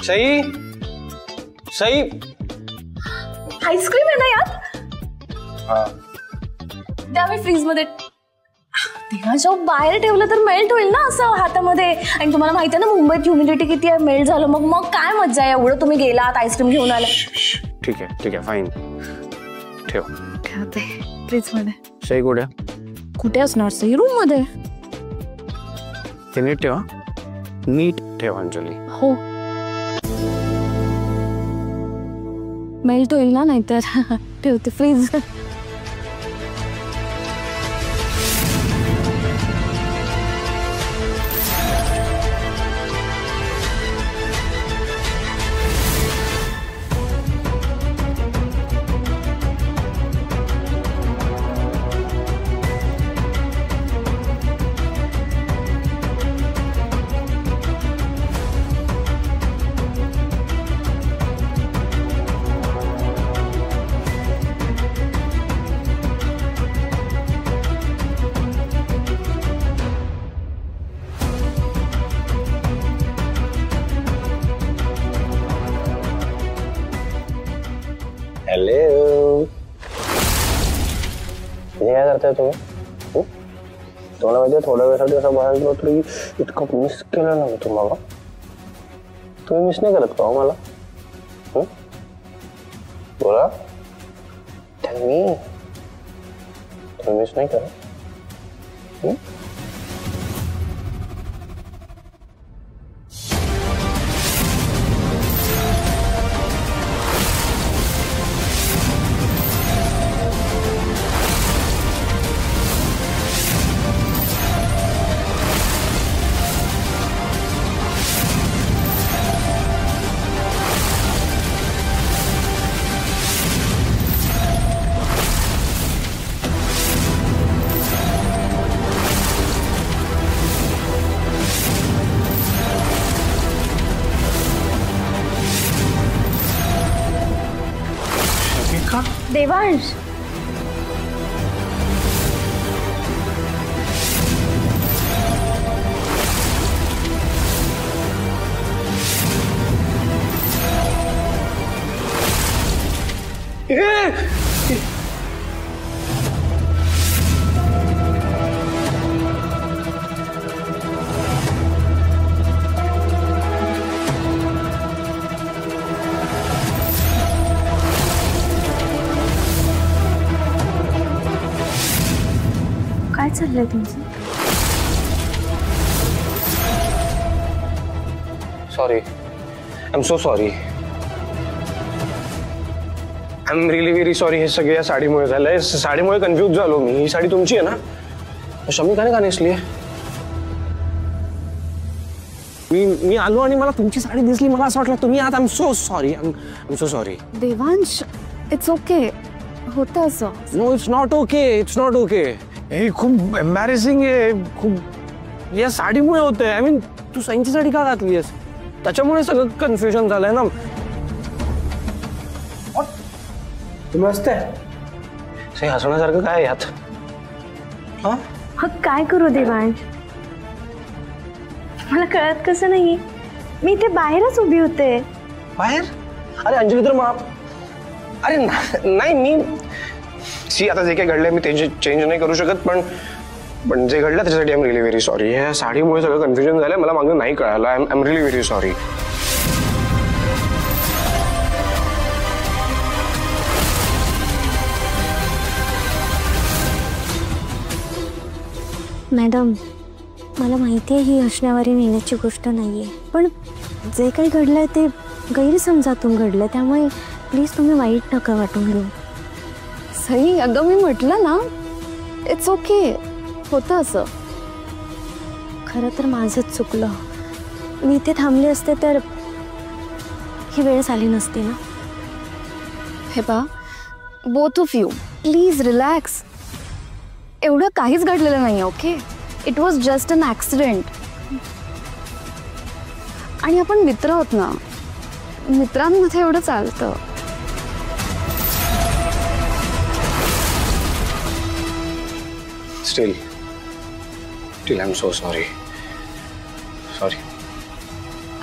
Sai Sai ice cream आहे ना यात? हा द्या मी फ्रीज मध्ये. तेव्हा जेव्हा बाहेर ठेवलं तर मेल्ट होईल ना असं हातामध्ये. आणि तुम्हाला माहिती आहे ना मुंबईत ह्युमिडिटी किती आहे, मेल्ट झालं मग काय मज्जा आहे. एवढं तुम्ही गेलात आईस्क्रीम घेऊन आले. ठीक आहे फाईन ठेव. ठेवते फ्रीज मध्ये. सई कुठे? कुठे असणार सई? रूम मध्ये. ते नीट ठेवा, नीट ठेव अंजली. हो मेल्ट होईल ना नाहीतर. ठेवते फ्रीज. हेलो, काय करताय तुम्ही? तुम्हाला माहिती आहे थोड्या वेळासाठी असं बाहेर गेलो तरी इतकं मिस केलं ना तुम्हाला. तुम्ही मिस नाही करत का मला? बोला, टेल मी. तुम्ही मिस नाही करत? देवांश काय चाललंय तुमचं? Sorry, I am so sorry. I am really very sorry. हे सगळं या साडीमुळे झालंय. साडीमुळे कन्फ्यूज झालो मी. ही साडी तुमची आहे ना? शमिकाने का नेसली आहे? मी आलो आणि मला तुमची साडी दिसली. मला असं वाटलं तुम्ही आहात. I am so sorry. I am so sorry. Devansh it's okay. होतं असं. No it's not okay. It's not okay. हे खूप एम्बॅरेसिंग आहे. खूप या साडीमुळे होतंय. आय मीन तू सईंची साडी का घातली आहेस? त्याच्यामुळे सगळं कन्फ्युजन झालंय ना. तुम्ही हसताय? सई हसण्यासारखं काय यात? हा काय करू देवांश? मला कळत कसं नाही. मी इथे बाहेरच उभी होते. बाहेर? अरे अंजली तर अरे नाही मी आता जे काही घडलंय मी ते चेंज नाही करू शकत. पण जे घडलं त्याच्यासाठी I am really very sorry. ह्या साडीमुळे सगळं कन्फ्युजन झालंय. मला मागं नाही कळालं. I am really very sorry. Madam मला माहिती आहे ही हसण्यावारी नेण्याची गोष्ट नाही आहे, पण जे काही घडलं आहे ते गैरसमजातून घडलं, त्यामुळे प्लीज तुम्ही वाईट नका वाटून घेऊ. सई अगं मी म्हटलं ना इट्स ओके. होतं असं. खरं तर माझंच चुकलं. मी इथे थांबले असते तर ही वेळ झाली नसती ना. हे पहा both of you please relax. एवढं काहीच घडलेलं नाही. Okay it was just an accident. आणि आपण मित्र आहोत ना, मित्रांमध्ये एवढं चालतं. Still I'm so sorry.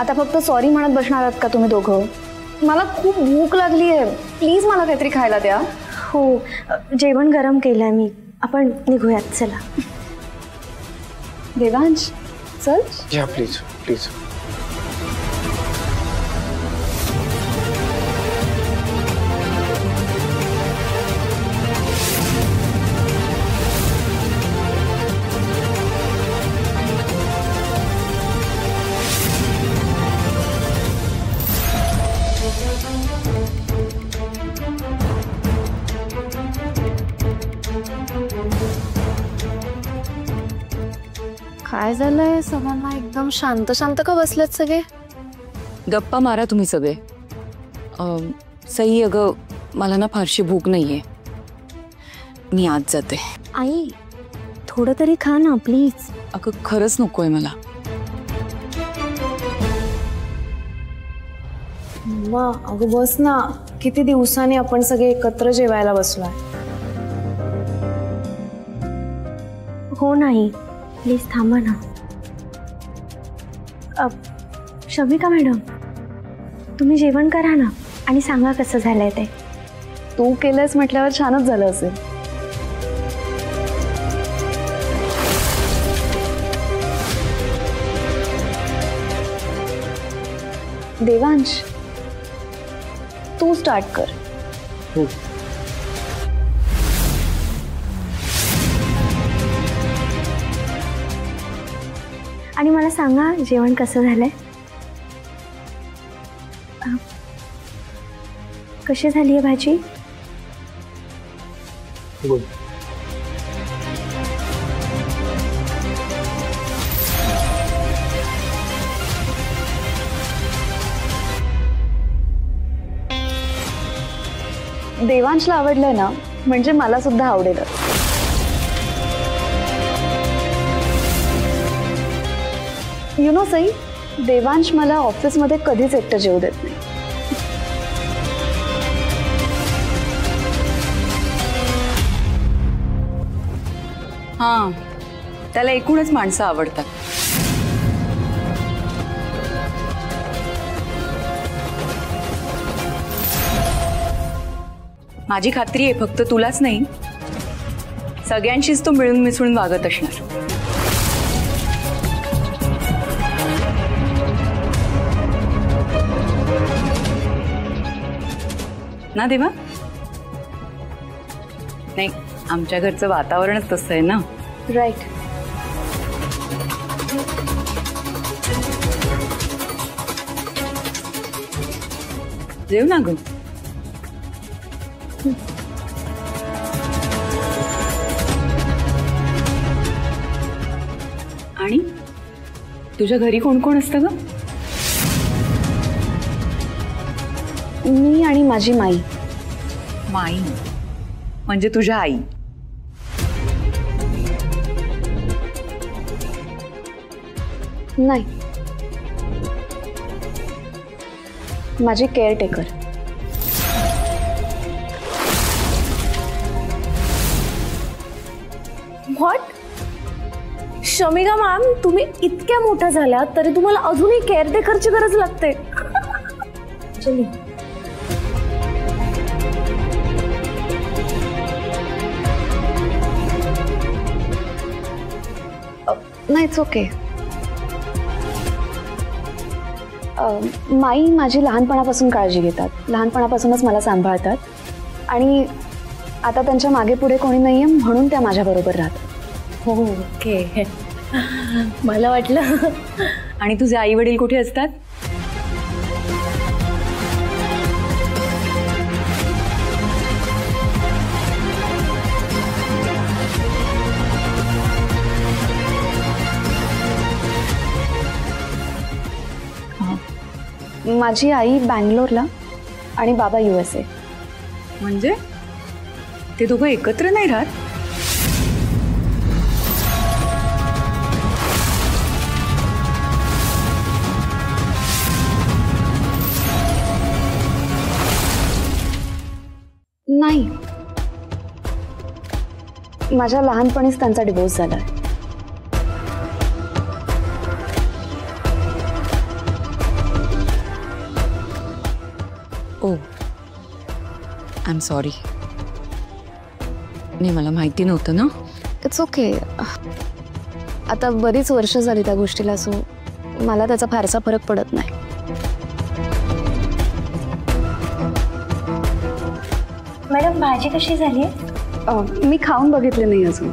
आता फक्त सॉरी म्हणत बसणार आहात का तुम्ही दोघं? मला खूप भूक लागली आहे, प्लीज मला काहीतरी खायला द्या. हो, जेवण गरम केलंय मी. आपण निघूयात, चला. देवांश चल. या प्लीज प्लीज. काय झालंय सगळ्यांना एकदम शांत शांत का बसलेत सगळे? गप्पा मारा तुम्ही सगळे. सई, अगं मला ना फारशी भूक नाहीये, मी आज जाते. आई, थोडं तरी खा ना प्लीज. अगं खरंच नकोय मला. अगं बस ना, किती दिवसांनी आपण सगळे एकत्र जेवायला बसलोय. हो नाही, प्लीज थांबा ना. शमिका मॅडम, तुम्ही जेवण करा ना आणि सांगा कसं झालंय ते. तू केलंयस म्हटल्यावर छानच झालं असेल. देवांश, तू स्टार्ट कर. आणि मला सांगा जेवण कसं झालंय. कशी झाली आहे भाजी? गुड. देवांशला आवडलंय ना, म्हणजे मला सुद्धा आवडेल. यु नो सई, देवांश मला ऑफिसमध्ये कधीच एकटं जेवू देत नाही. हां, त्याला एकूणच माणसं आवडतात. माझी खात्री आहे फक्त तुलाच नाही, सगळ्यांशीच तो मिळून मिसळून वागत असणार. ना देवा? नाही, आमच्या घरचं वातावरणच तसं आहे ना. राईट. जेव ना ग. आणि तुझ्या घरी कोण कोण असतं ग? मी आणि माझी माई. माई म्हणजे तुझ्या आई? नाही, माझी केअरटेकर. व्हॉट? शमिका मॅम, तुम्ही इतक्या मोठ्या झाल्या तरी तुम्हाला अजूनही केअरटेकरची गरज लागते. चली. नाही, इट्स ओके. माई माझी लहानपणापासून काळजी घेतात, लहानपणापासूनच मला सांभाळतात आणि आता त्यांच्या मागे पुढे कोणी नाहीये म्हणून त्या माझ्याबरोबर राहतात. हो, ओके. मला वाटलं. आणि तुझे आई वडील कुठे असतात? माझी आई बँगलोरला आणि बाबा USA. म्हणजे ते दोघं एकत्र नाही राहत? नाही, माझ्या लहानपणीच त्यांचा डिवोर्स झाला. ओ आय एम सॉरी. नाही, मला माहिती नव्हतं ना. It's okay. आता बरीच वर्ष झाली त्या गोष्टीला, सो मला त्याचा फारसा फरक पडत नाही. मॅडम भाजी कशी झाली? मी खाऊन बघितले नाही अजून.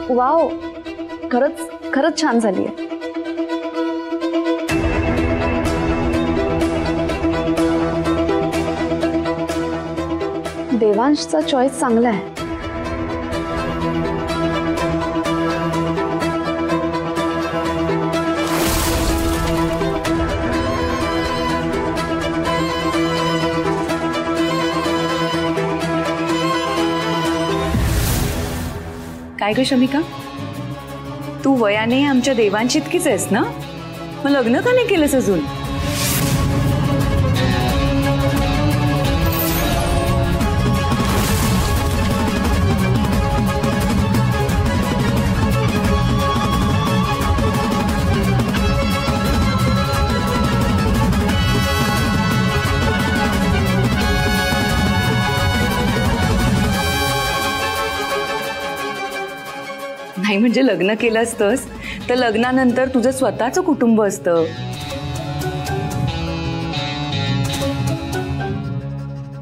वाव, खरंच खरंच छान झाली आहे. देवांशचा चॉईस चांगला आहे. काय ग शमिका, तू वयाने आमच्या देवांशी इतकीच आहेस ना? मग लग्न का नाही केलंस अजून? नाही म्हणजे लग्न केलं असतंस तर लग्नानंतर तुझं स्वतःचं कुटुंब असतं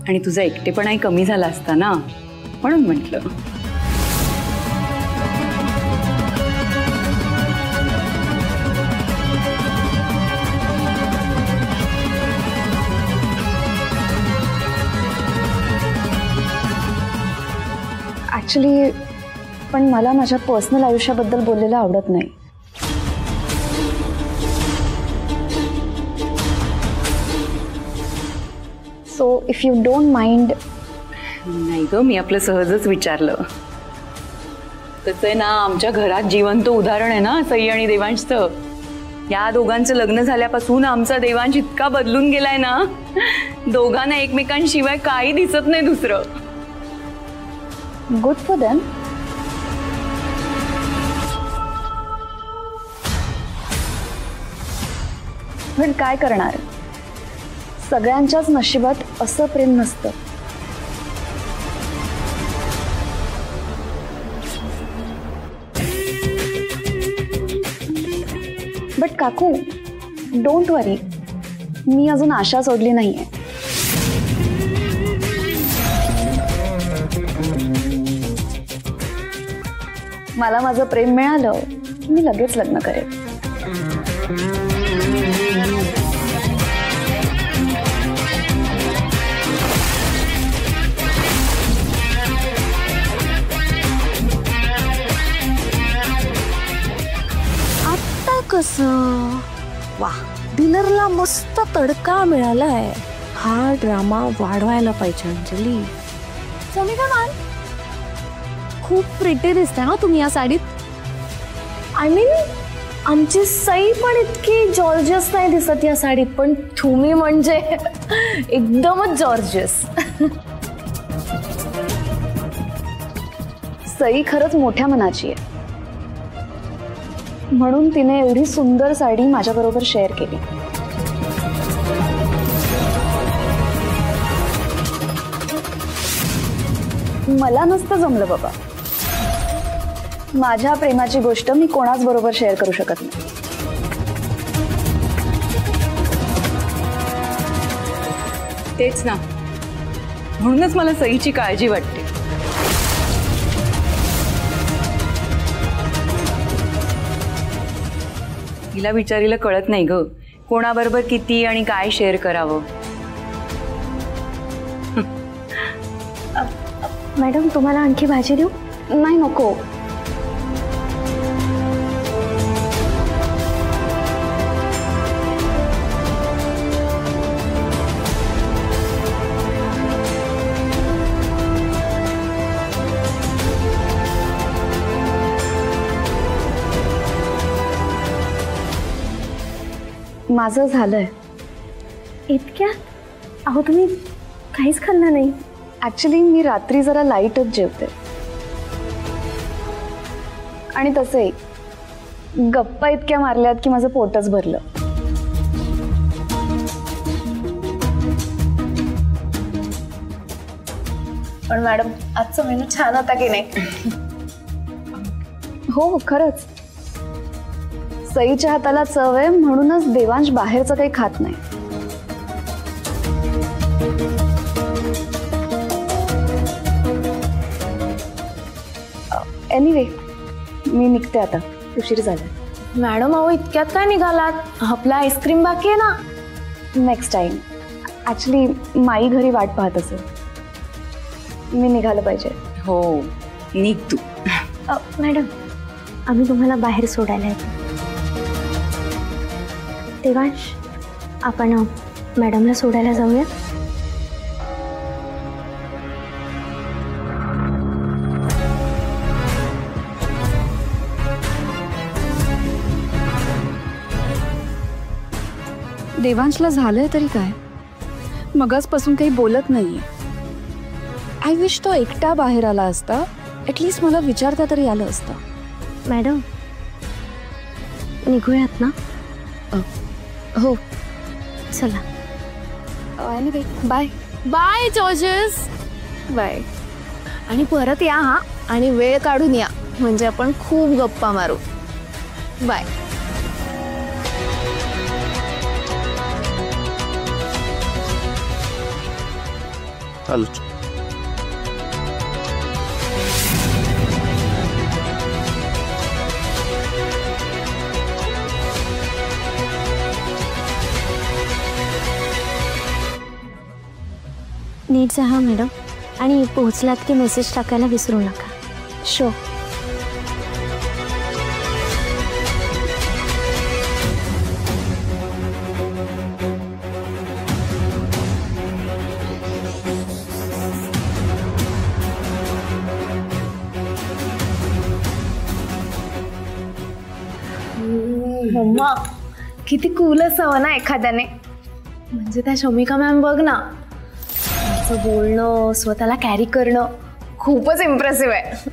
आणि तुझा एकटेपणाही कमी झाला असता ना, म्हणून म्हटलं. ॲक्च्युली पण मला माझ्या पर्सनल आयुष्याबद्दल बोललेलं आवडत नाही. So if you don't mind. नाही ग, मी आपलं सहजच विचारलं. तसं आहे ना, आमच्या घरात जिवंत उदाहरण आहे ना सई आणि देवांशचं. या दोघांचं लग्न झाल्यापासून आमचा देवांश इतका बदलून गेलाय ना, दोघांना एकमेकांशिवाय काही दिसत नाही दुसरं. Good for them. पण काय करणार, सगळ्यांच्याच नशिबात असं प्रेम नसतं. बट काकू, डोंट वरी, मी अजून आशा सोडली नाहीये. मला माझं प्रेम मिळालं की मी लगेच लग्न करेन. कसं वा, डिनरला मस्त तडका मिळालाय. हा ड्रामा वाढवायला पाहिजे अंजली. समिका मॅम, खूप प्रिटी दिसते ना तुम्ही या साडीत. आय मीन आमची सई पण इतकी जॉर्जियस नाही दिसत या साडीत, पण तुम्ही म्हणजे एकदमच जॉर्जियस. सई खरंच मोठ्या मनाची आहे, म्हणून तिने एवढी सुंदर साडी माझ्याबरोबर शेअर केली. मला नसतं जमलं बाबा. माझ्या प्रेमाची गोष्ट मी कोणाच बरोबर शेअर करू शकत नाही. तेच ना, म्हणूनच मला सईची काळजी वाटते. तिला विचारीला कळत नाही ग, कोणाबरोबर किती आणि काय शेअर करावं. मॅडम, तुम्हाला आणखी भाजी देऊ? नाही, नको. माझं झालंय. इतक्या? अहो तुम्ही काहीच खाल्लं नाही. ऍक्च्युली मी रात्री जरा लाईटच जेवते. आणि तसंही गप्पा इतक्या मारल्यात की माझं पोटच भरलं. पण मॅडम आजचा मेनू छान होता की नाही? हो खरंच. सईच्या हाताला चव आहे म्हणूनच देवांश बाहेरचं काही खात नाही. एनिवे मी निघते आता, उशीर झाला. मॅडम अहो इतक्यात काय निघालात? आपला आईस्क्रीम बाकी आहे ना. Next time. ऍक्च्युली माई घरी वाट पाहत असेल. मी निघालं पाहिजे. हो निघ तू. मॅडम आम्ही तुम्हाला बाहेर सोडायला येतो. देवांश आपण मॅडमला सोडायला जाऊया. देवांशला झालंय तरी काय? मगाचपासून काही बोलत नाहीये. आय विश तो एकटा बाहेर आला असता. ॲटलिस्ट मला विचारता तरी आलं असतं. मॅडम निघूयात ना? हो चला. बाय. Bye Georges. बाय. आणि परत या हा, आणि वेळ काढून या म्हणजे आपण खूप गप्पा मारू. बाय. चालू. नीट जा हा मॅडम. आणि पोहोचलात की मेसेज टाकायला विसरू नका. शो. मम्मा किती कूल असावं ना एखाद्याने. म्हणजे त्या शमिका मॅम बघ ना, त्यांचं बोलणं, स्वतःला कॅरी करणं खूपच इम्प्रेसिव्ह आहे.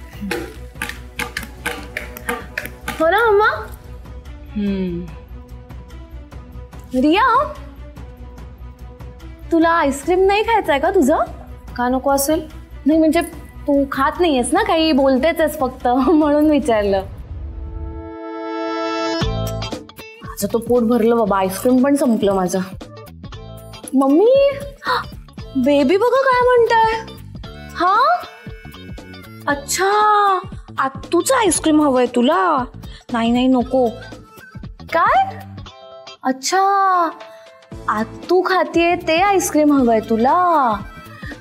हो ना मम्मा? रिया तुला आईस्क्रीम नाही खायचंय का तुझं? का नको असेल? नाही म्हणजे तू खात नाहीयेस ना काही, बोलतेच फक्त म्हणून विचारलं. माझं तो पोट भरलं बाबा, आईस्क्रीम पण संपलं माझं. मम्मी बेबी बघा काय म्हणताय. हा अच्छा, आत्तूचं आईस्क्रीम हवंय तुला? नाही नाही नको. काय? अच्छा आत्तू खातीये ते आईस्क्रीम हवंय तुला?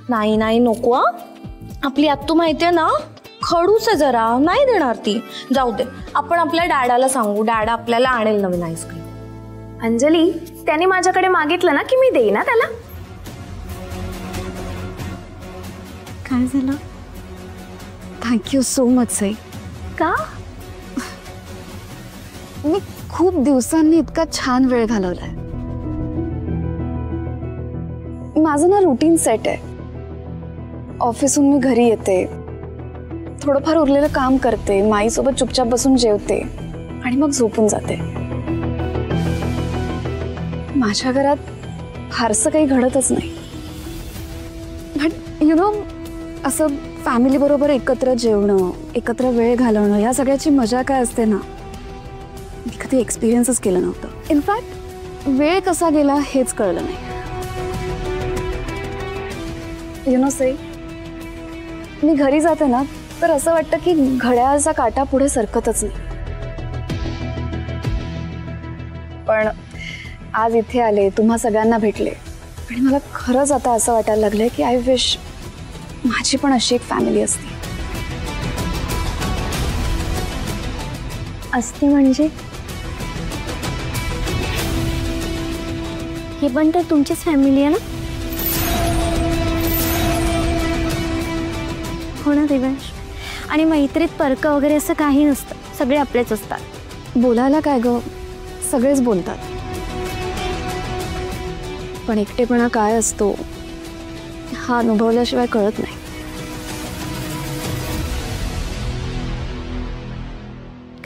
नाही नाही नको. आपली आत्तू माहितीये ना, खडूस आहे जरा, नाही देणार ती. जाऊ दे, आपण आपल्या डॅडाला सांगू, डॅडा आपल्याला आणेल नवीन आईस्क्रीम. अंजली त्याने माझ्याकडे मागितलं ना की मी देईन ना त्याला. काय झालं? Thank you so much Sai. का? मी खूप दिवसांनी इतका छान वेळ घालवलाय. माझं ना रुटीन सेट आहे. ऑफिसहून मी घरी येते, थोडंफार उरलेलं काम करते, माईसोबत चुपचाप बसून जेवते आणि मग झोपून जाते. माझ्या घरात फारसं काही घडतच नाही. बट यु नो, असं फॅमिली बरोबर एकत्र जेवणं, एकत्र वेळ घालवणं, या सगळ्याची मजा काय असते ना, मी कधी एक्सपिरियन्सच केलं नव्हतं. इनफॅक्ट वेळ कसा गेला हेच कळलं नाही. यु नो सई, मी घरी जाते ना तर असं वाटतं की घड्याळाचा काटा पुढे सरकतच नाही. पण आज इथे आले, तुम्हा सगळ्यांना भेटले आणि मला खरंच आता असं वाटायला लागलंय की आय विश माझी पण अशी एक फॅमिली असती. असती म्हणजे? ही पण तर तुमचीच फॅमिली आहे ना? हो ना देवांश? आणि मैत्रीत परक वगैरे असं काही नसतं, सगळे आपलेच असतात. बोलायला काय ग, सगळेच बोलतात. पण एकटेपणा काय असतो हा अनुभवल्याशिवाय कळत नाही.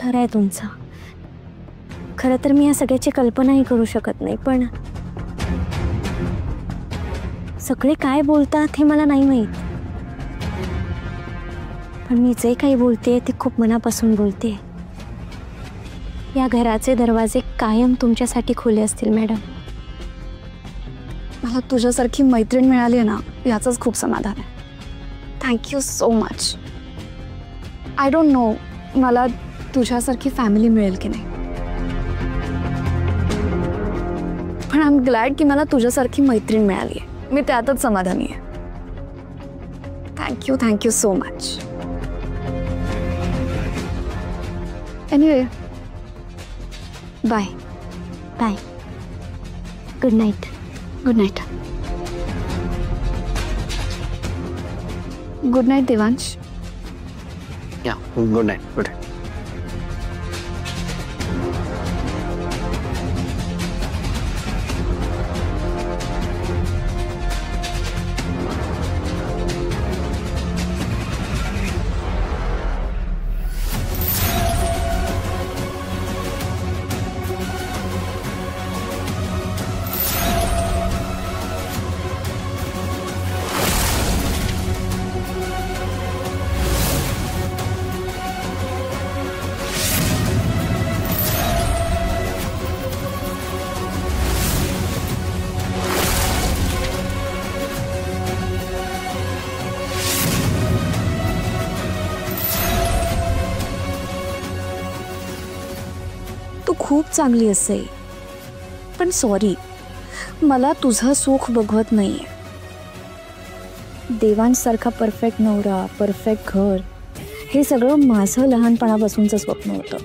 खरं आहे तुमचं. खरं तर मी या सगळ्याची कल्पनाही करू शकत नाही, पण सगळे काय बोलतात हे मला नाही माहीत. पण मी जे काही बोलते ते खूप मनापासून बोलते. या घराचे दरवाजे कायम तुमच्यासाठी खुले असतील मॅडम. मला तुझ्यासारखी मैत्रीण मिळाली आहे ना, याचंच खूप समाधान आहे. Thank you so much. I don't know मला तुझ्यासारखी फॅमिली मिळेल की नाही, पण आय एम ग्लॅड की मला तुझ्यासारखी मैत्रीण मिळाली आहे. मी त्यातच समाधानी आहे. Thank you so much. Anyway, bye. Bye. Good night. Good night. Good night Devansh. या गुड नाईट. Good night. तू खूप चांगली असे, पण सॉरी, मला तुझं सुख बघवत नाहीये. देवांसारखा परफेक्ट नवरा, परफेक्ट घर, हे सगळं माझं लहानपणापासूनचं स्वप्न होतं.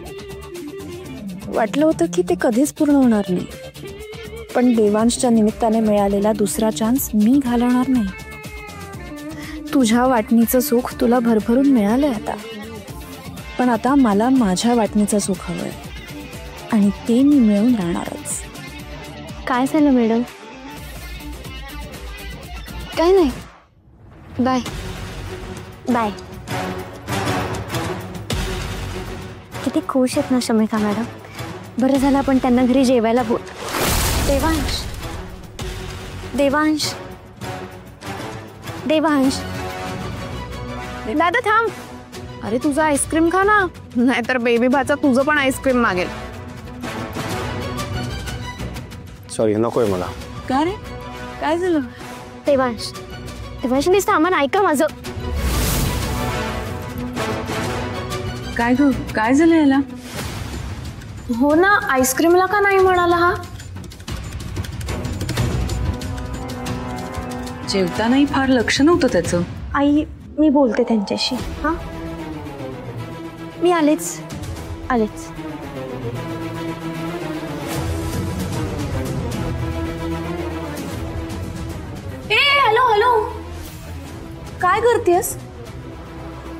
वाटलं होतं की ते कधीच पूर्ण होणार नाही, पण देवांशच्या निमित्ताने मिळालेला दुसरा चान्स मी घालवणार नाही. तुझ्या वाटणीचं सुख तुला भरभरून मिळालंय आता, पण आता मला माझ्या वाटणीचं सुख हवंय आणि ते मी मिळवून राहणारच. काय झालं मॅडम? काय नाही. बाय. बाय. किती खुश आहेत ना शमिका मॅडम. बरं झालं आपण त्यांना घरी जेवायला बोल. देवांश. देवांश. देवांश. दादा थांब. अरे तुझा आईस्क्रीम खा ना, नाहीतर बेबी भाचा तुझं पण आईस्क्रीम मागेल. सॉरी, नकोय मला. का रे, काय झालं? देवांश. देवांश नुसतं आम्हाला ऐका माझं. काय ग, काय झालं याला? हो ना, आईस्क्रीमला का नाही म्हणाला हा? जेवतानाही फार लक्ष नव्हतं त्याचं. आई, मी बोलते त्यांच्याशी. हां, मी आलेच. हॅलो, काय करतेस?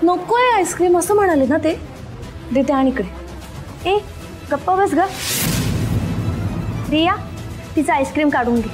नकोय आईस्क्रीम असं म्हणाले ना ते. देते आणि इकडे. ए, गप्पा बस ग. रिया, तिचं आईस्क्रीम काढून घे.